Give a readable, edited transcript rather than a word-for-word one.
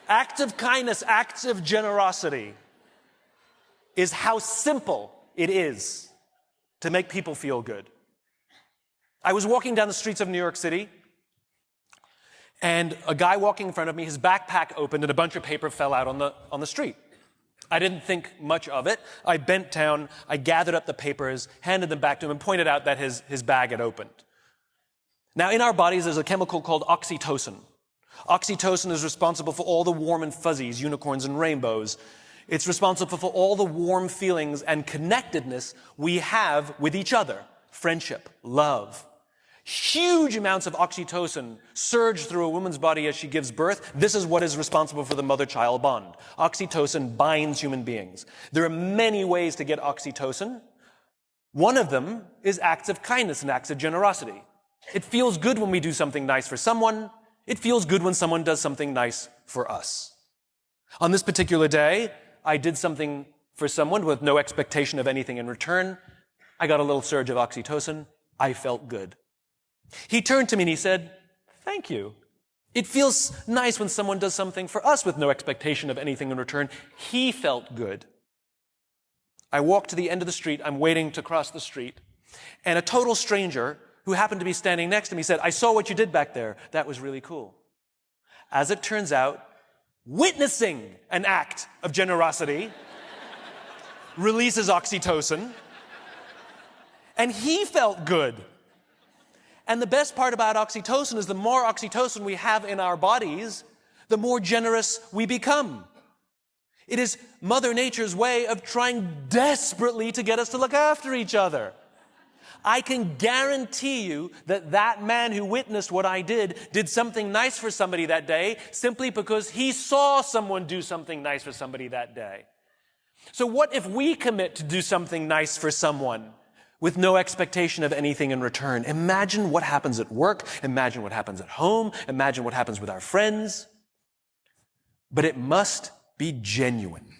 Acts of kindness, acts of generosity is how simple it is to make people feel good. I was walking down the streets of New York City, and a guy walking in front of me, his backpack opened and a bunch of paper fell out on the street. I didn't think much of it. I bent down, I gathered up the papers, handed them back to him, and pointed out that his bag had opened. Now, in our bodies, there's a chemical called oxytocin. Oxytocin is responsible for all the warm and fuzzies, unicorns and rainbows. It's responsible for all the warm feelings and connectedness we have with each other. Friendship, love. Huge amounts of oxytocin surge through a woman's body as she gives birth. This is what is responsible for the mother-child bond. Oxytocin binds human beings. There are many ways to get oxytocin. One of them is acts of kindness and acts of generosity. It feels good when we do something nice for someone. It feels good when someone does something nice for us. On this particular day, I did something for someone with no expectation of anything in return. I got a little surge of oxytocin. I felt good. He turned to me and he said, "Thank you. It feels nice when someone does something for us with no expectation of anything in return." He felt good. I walked to the end of the street. I'm waiting to cross the street. And a total stranger who happened to be standing next to me said, "I saw what you did back there. That was really cool." As it turns out, witnessing an act of generosity releases oxytocin, and he felt good. And the best part about oxytocin is the more oxytocin we have in our bodies, the more generous we become. It is Mother Nature's way of trying desperately to get us to look after each other. I can guarantee you that that man who witnessed what I did something nice for somebody that day simply because he saw someone do something nice for somebody that day. So what if we commit to do something nice for someone with no expectation of anything in return? Imagine what happens at work. Imagine what happens at home. Imagine what happens with our friends. But it must be genuine.